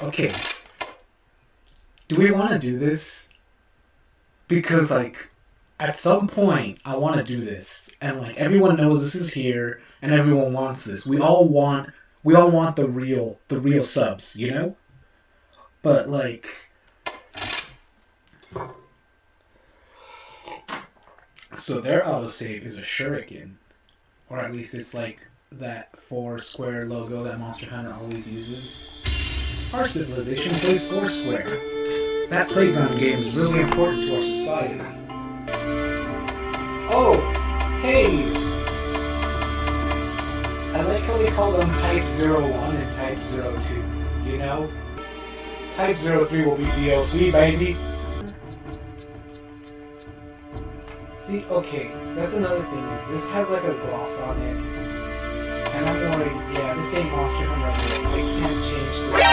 okay, do we want to do this? Because, like, at some point, I want to do this. And, like, everyone knows this is here, and everyone wants this. We all want the real subs, you know? But, like... So their autosave is a shuriken. Or at least it's like that 4 square logo that Monster Hunter always uses. Our civilization plays 4 square. That playground game is really important to our society. Oh, hey! I like how they call them Type 01 and Type 02, you know? Type 03 will be DLC, baby! See, okay, that's another thing, is this has like a gloss on it. And I'm worried, yeah, this ain't Monster Hunter, I can't change this.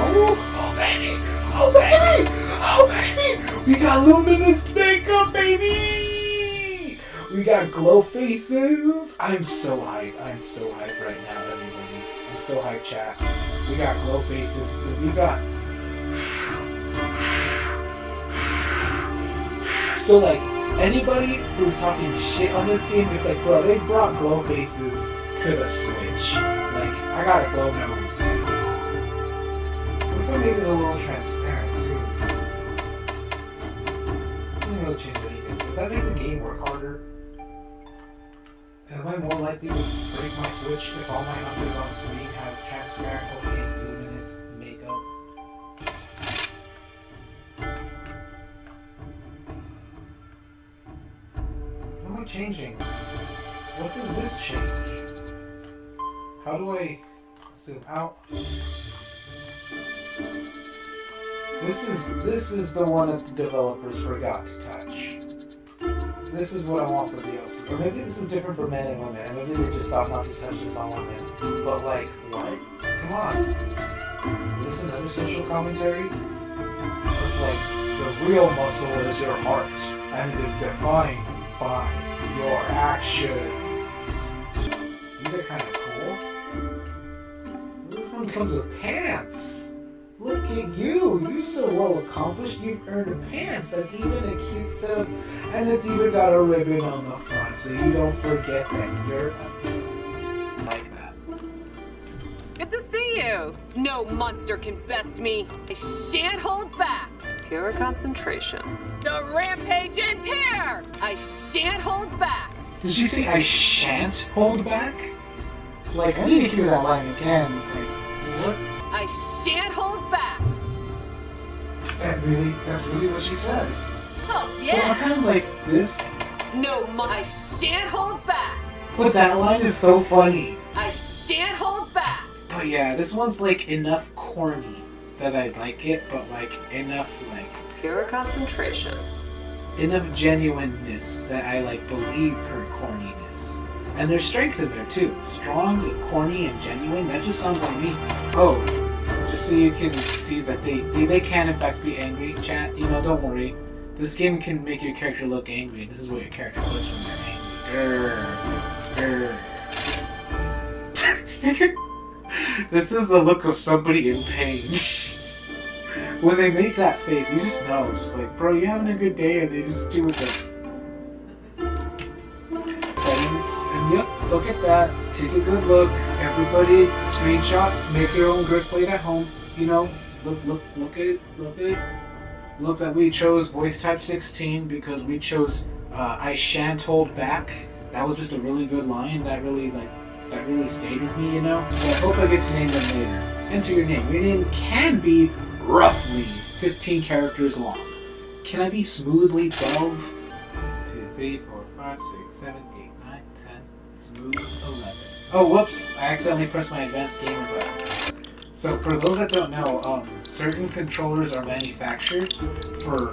Oh baby! Oh baby! Oh baby! We got luminous makeup, baby! We got glow faces! I'm so hyped right now, everybody. I'm so hyped, chat. We got glow faces, we got... So like, anybody who's talking shit on this game, it's like, bro, they brought glow faces to the Switch. Like, I got a glow nose. What if I made it a little transparent, too? Doesn't really change anything. Does that make the game work harder? Am I more likely to break my Switch if all my numbers on screen have transparent, opaque, luminous makeup? What am I changing? What does this change? How do I zoom out? This is the one that the developers forgot to touch. This is what I want for DLC. Or maybe this is different for men and women, and maybe they just thought not to touch this on women. But like, what? Come on. Is this another social commentary? Or like, the real muscle is your heart, and it is defined by your actions. These are kind of cool. This one comes with pants. Look at you. You're so well accomplished. You've earned pants and even a cute set of... And it's even got a ribbon on the front so you don't forget that you're a... Like that. Good to see you. No monster can best me. I shan't hold back. Pure concentration. The rampage ends here. I shan't hold back. Did she say I shan't hold back? Like, I need to hear that line again. Like, what? I shan't hold back. That's really what she says. Oh, So I'm yeah. kind of like this. No, I shan't hold back. But that line is so funny. I shan't hold back. But yeah, this one's like enough corny that I like it, but like enough like Pure concentration. enough genuineness that I like believe her corniness. And there's strength in there too. Strong and corny and genuine, that just sounds like me. Oh, just so you can see that they can in fact be angry, chat, you know, don't worry. This game can make your character look angry, and this is what your character looks when they're angry. This is the look of somebody in pain. When they make that face, you just know, just like, bro, you having a good day, and they just do it the settings, and yep, look at that, take a good look, everybody, screenshot, make your own girth plate at home, you know, look at it, look that we chose voice type 16 because we chose I shan't hold back. That was just a really good line that really stayed with me, you know, so I hope I get to name them later. Enter your name. Your name can be roughly 15 characters long. Can I be smoothly 12? 2, 3, 4, 5, 6, 7, 8, 9, 10, smooth 11. Oh, whoops! I accidentally pressed my advanced gamer button. So for those that don't know, certain controllers are manufactured for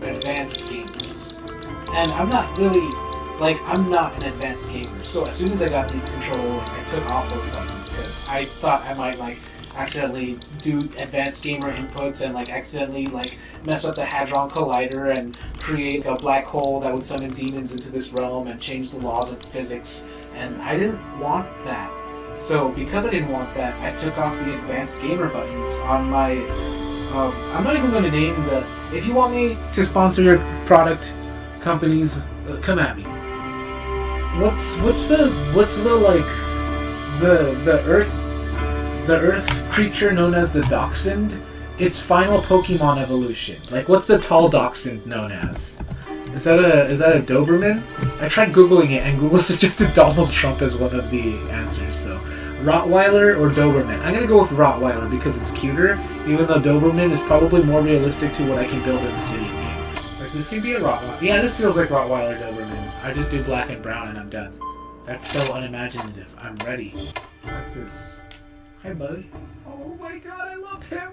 advanced gamers. And I'm not really, I'm not an advanced gamer. So as soon as I got these controllers, I took off those buttons because I thought I might accidentally do advanced gamer inputs and accidentally mess up the Hadron Collider and create a black hole that would summon demons into this realm and change the laws of physics. And I didn't want that. So because I didn't want that, I took off the advanced gamer buttons on my. I'm not even going to name the. If you want me to sponsor your product, companies, come at me. What's the like the earth creature known as the Dachshund? Its final Pokemon evolution. Like, what's the tall Dachshund known as? Is that a Doberman? I tried googling it, and Google suggested Donald Trump as one of the answers. So, Rottweiler or Doberman? I'm gonna go with Rottweiler because it's cuter, even though Doberman is probably more realistic to what I can build in this video game. Like, this can be a Rottweiler. Yeah, this feels like Rottweiler Doberman. I just do black and brown and I'm done. That's so unimaginative. I'm ready. Like this. Hi, buddy. Oh my god, I love him.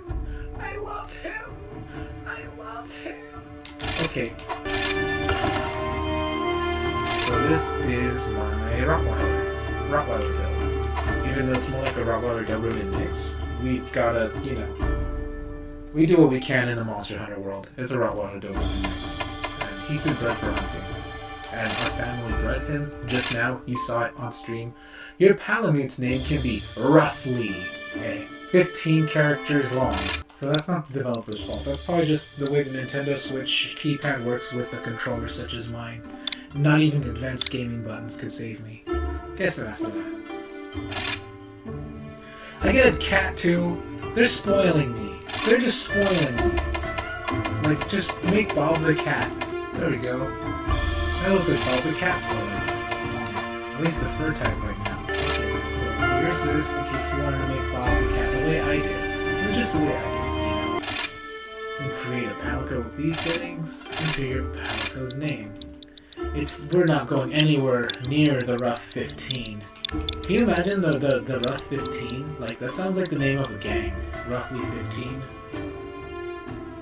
I love him. I love him. Okay. So this is my Rottweiler build. Even though it's more like a Rottweiler Doberman mix, we've gotta, you know, we do what we can in the Monster Hunter world. It's a Rottweiler Doberman mix. And he's been bred for hunting. And our family bred him just now. You saw it on stream. Your Palamute's name can be roughly 15 characters long. So that's not the developer's fault. That's probably just the way the Nintendo Switch keypad works with a controller such as mine. Not even advanced gaming buttons could save me. Guess the rest of that. I get a cat too. They're spoiling me. They're just spoiling me. Like, just make Bob the cat. There we go. That looks like Bob the cat sort of. At least the fur type right now. Okay, so here's this in case you wanted to make Bob the cat the way I did. It's just the way I did, you know. And create a Palico with these settings into your Palico's name. We're not going anywhere near the Rough 15. Can you imagine the Rough 15? Like, that sounds like the name of a gang. Roughly 15.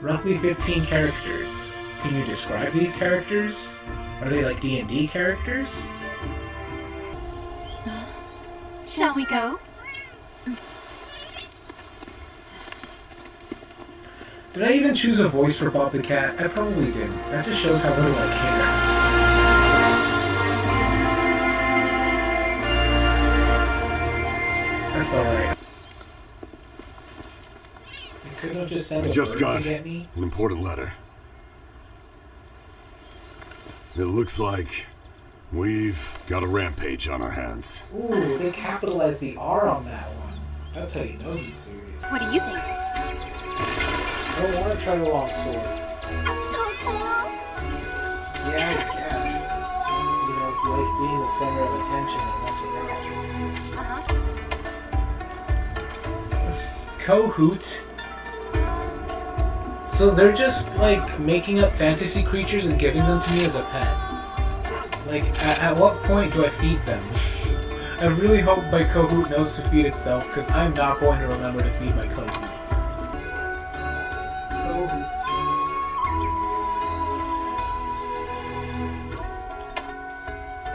Roughly 15 characters. Can you describe these characters? Are they like D&D characters? Shall we go? Did I even choose a voice for Bob the Cat? I probably didn't. That just shows how little I care. That's alright. You couldn't have just sent a just bird got to get me? an important letter. It looks like we've got a rampage on our hands. Ooh, they capitalized the R on that one. That's how you know he's serious. What do you think? I don't want to try the long sword. So cool! Yeah, I guess. You know, if you like being the center of attention and nothing else. This Kahoot. So they're just, like, making up fantasy creatures and giving them to me as a pet. Like, at what point do I feed them? I really hope my Kahoot knows to feed itself, because I'm not going to remember to feed my Kahoot.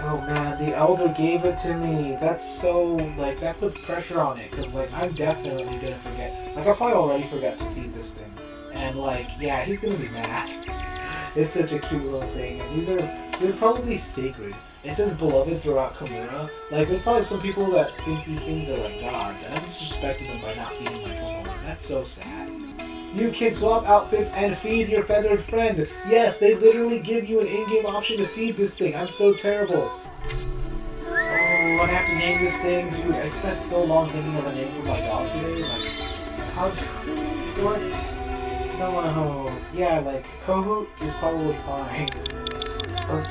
Oh man, the Elder gave it to me. That's so, like, that puts pressure on it, because, like, I'm definitely gonna forget. Like, I probably already forgot to feed this thing. And, like, yeah, he's gonna be mad. It's such a cute little thing, and they're probably sacred. It says beloved throughout Komura. Like, there's probably some people that think these things are like gods, and I'm disrespecting them by not feeding my Komura. That's so sad. You can swap outfits and feed your feathered friend. Yes, they literally give you an in-game option to feed this thing. I'm so terrible. Oh, I have to name this thing? Dude, I spent so long thinking of a name for my dog today. Like, how... What? No. Yeah, like, Kahoot is probably fine. Or...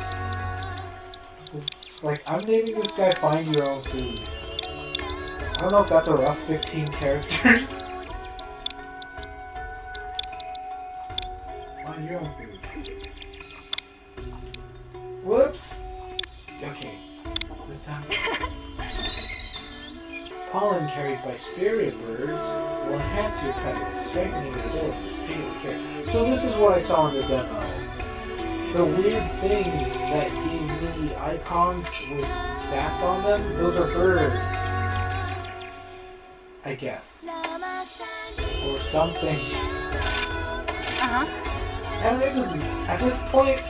Like, I'm naming this guy Find Your Own Food. I don't know if that's a rough 15 characters. Find your own food. Whoops! Okay. This time. Pollen carried by spirit birds will enhance your petals, strengthening your abilities. So this is what I saw in the demo. The weird things that give me icons with stats on them, those are birds. I guess. Or something. And at this point,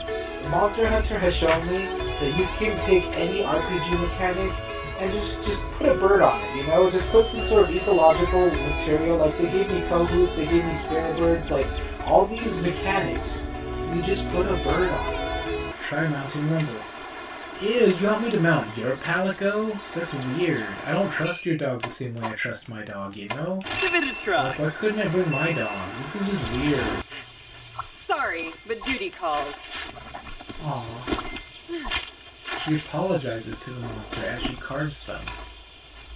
Monster Hunter has shown me that you can take any RPG mechanic, and just put a bird on it, you know? Just put some sort of ecological material. Like, they gave me kohoots, they gave me spare birds, like, all these mechanics, you just put a bird on it. Try mounting Rumble. Ew, you want me to mount your Palico? That's weird. I don't trust your dog the same way I trust my dog, you know? Give it a try. Like, why couldn't I bring my dog? This is just weird. Sorry, but duty calls. Aww. She apologizes to the monster as she carves them.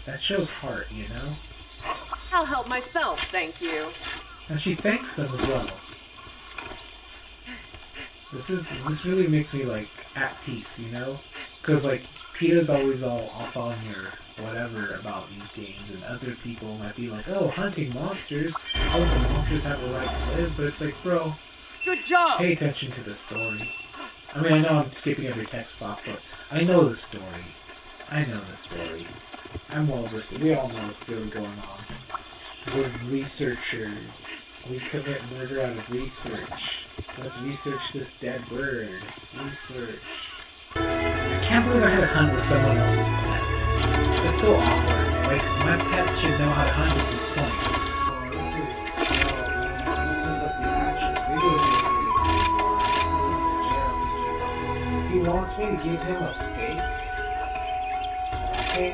That shows heart, you know? I'll help myself, thank you. And she thanks them as well. This really makes me, like, at peace, you know? Because, like, PETA's always all off on your whatever about these games, and other people might be like, oh, hunting monsters, all the monsters have a right to live, but it's like, bro, Good job! pay attention to the story. I mean, I know I'm skipping every text box, but I know the story. I know the story. I'm well versed. We all know what's really going on. We're researchers. We commit murder out of research. Let's research this dead bird. Research. I can't believe I had to hunt with someone else's pets. That's so awkward. Like, my pets should know how to hunt at this point. Oh, this is like the action. This is the Jeremy. He wants me to give him a steak. Okay.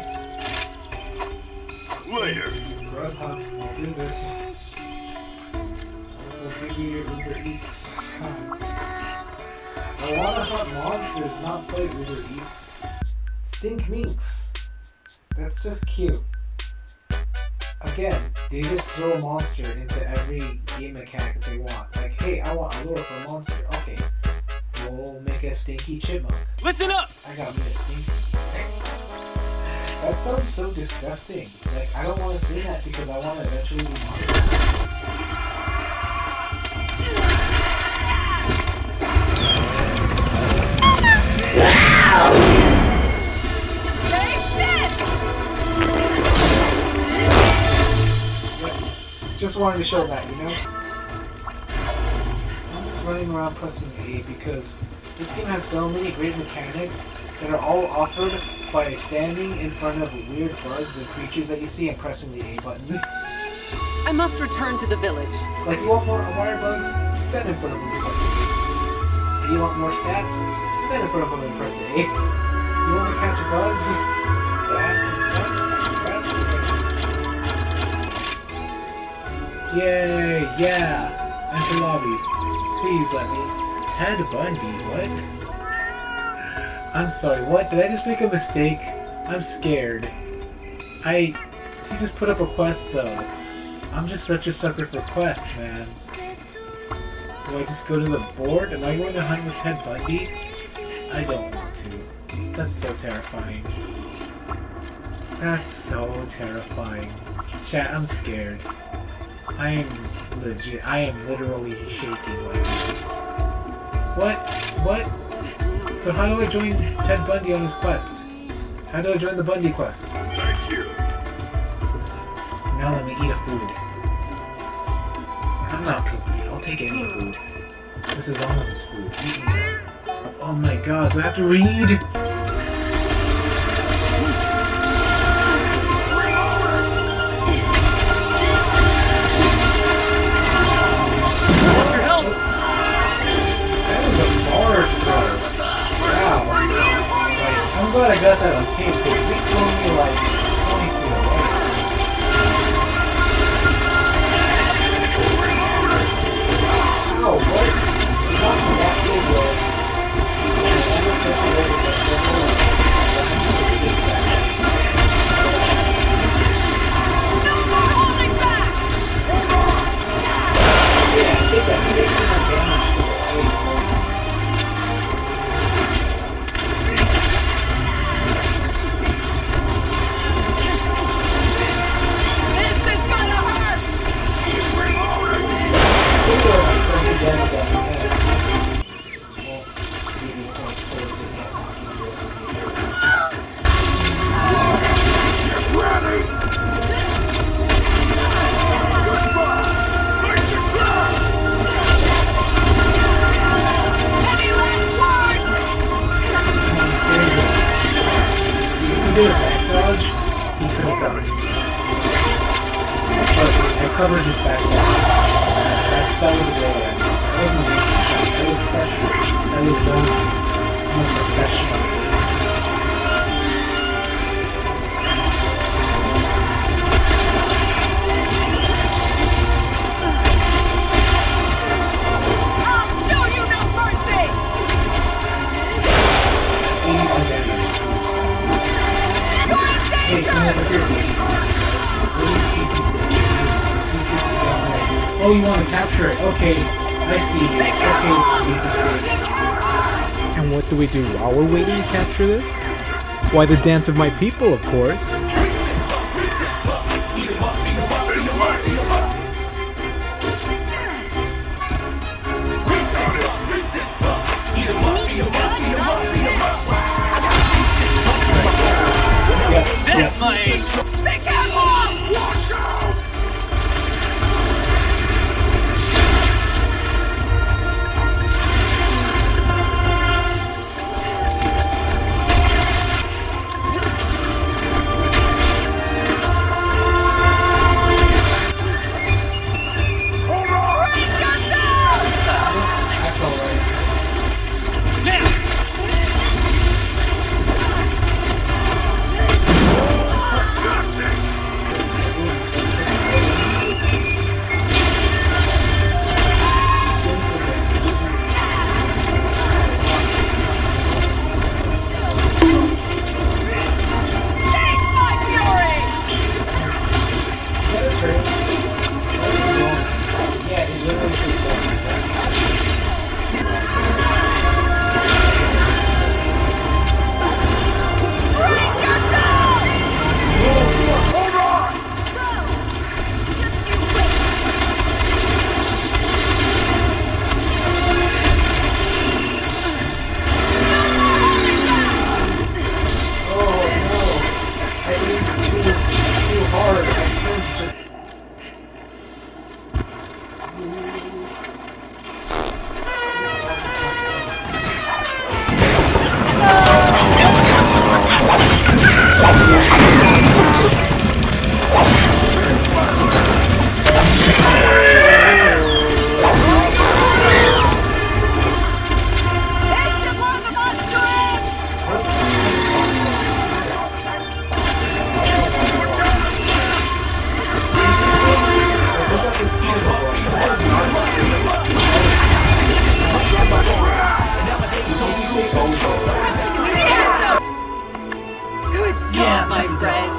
Later. Grubhub, I'll do this. We'll give you your Uber Eats. God. I wanna hunt monsters, not play Uber Eats. Stink minks. That's just cute. Again, they just throw a monster into every game mechanic that they want. Like, hey, I want a lure for a monster. Okay, we'll make a stinky chipmunk. Listen up! I got me a stinky. That sounds so disgusting. Like, I don't want to say that because I want to eventually be monsters. Just wanted to show that, you know? I'm just running around pressing A because this game has so many great mechanics that are all offered by standing in front of weird bugs and creatures that you see and pressing the A button. I must return to the village. Like, you want more wire bugs? Stand in front of them and press A. You want more stats? Stand in front of them and press A. You want to catch bugs? Stand. Yay, yeah! Enter lobby. Please let me. Ted Bundy, what? I'm sorry, what? Did I just make a mistake? I'm scared. He just put up a quest though. I'm just such a sucker for quests, man. Do I just go to the board? Am I going to hunt with Ted Bundy? I don't want to. That's so terrifying. That's so terrifying. Chat, I'm scared. I am literally shaking like this. What? So how do I join Ted Bundy on his quest? How do I join the Bundy quest? Thank you. Now let me eat a food. I'm not picky. I'll take any food. Just as long as it's food. Eat me. Oh my god, do I have to read? I'm glad I got that on tape because we told me like 20 feet away. Ow, what? Not that big, though. covered his back. That was a goal. That was pressure. That was professional. I'll show you no mercy! 81 damage. Hey, come over here, oh, you want to capture it? Okay, I see. Okay, And what do we do while we're waiting to capture this? Why, the dance of my people, of course. That's my aim. Be careful! Watch out! that's alright. Take my fury! Yeah, it literally Good job, my friend.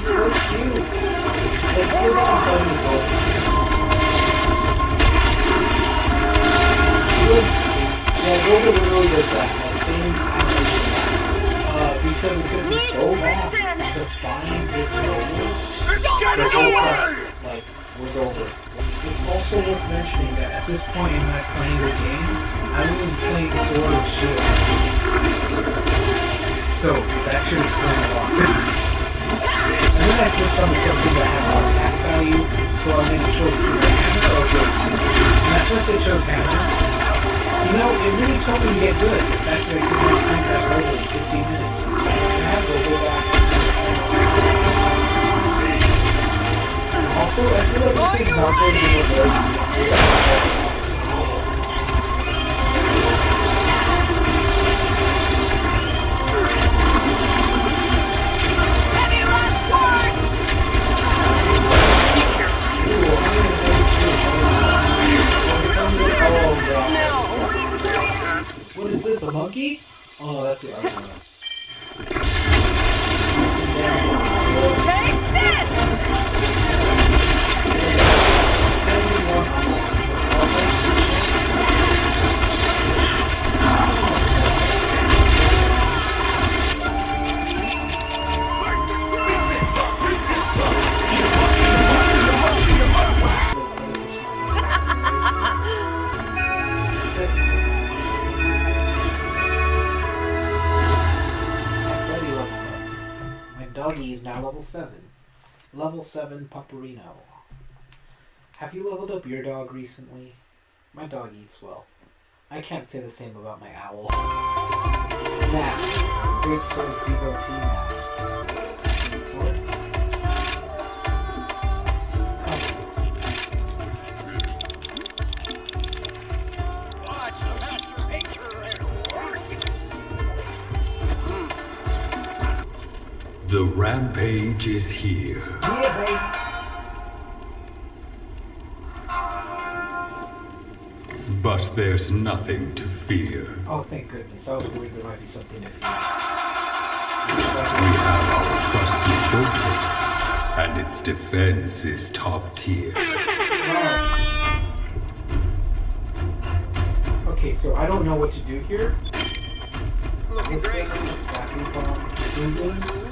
so cute. Like, here's how fun to go. Yeah, Grubhub really does that. At the same time, because it took me so long to find this Grubhub, the whole quest, like, was over. It's also worth mentioning that at this point in my playing the game, I was playing Sword of Shield. So, that should explain a lot. And then I switched on to something that had more attack value, so I made the choice to either hammer or blitz. And at first I chose hammer. You know, it really told me to get good. The fact that I could not find that roll in 15 minutes. I have to go back. Also, I feel like this thing's not going to be reversed. What is this, a monkey? Oh, that's the Argonaut. Take this! 71 on doggy is now level 7. Level 7 Paparino. Have you leveled up your dog recently? My dog eats well. I can't say the same about my owl. Mask. Great Sword Devotee Mask. Great Sword. Watch the master painter at work. The rampage is here. Yeah, baby. But there's nothing to fear. Oh, thank goodness. I was worried there might be something to fear. We have our trusty fortress, and its defense is top tier. Okay, so I don't know what to do here. This guy, Flappy Bomb, Google.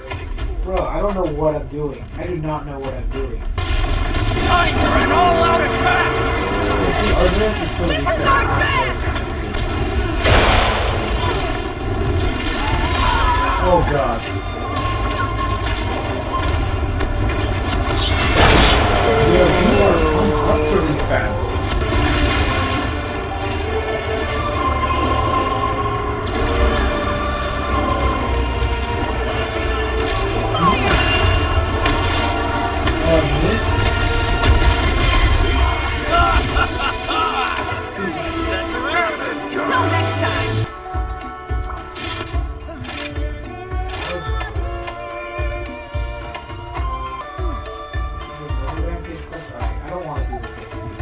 Bro, I don't know what I'm doing. I do not know what I'm doing. Time for an all-out attack! See, our nurse is so weak Oh god. Yo, you are utterly fat. Missed. Till next time. I don't want to do this anymore.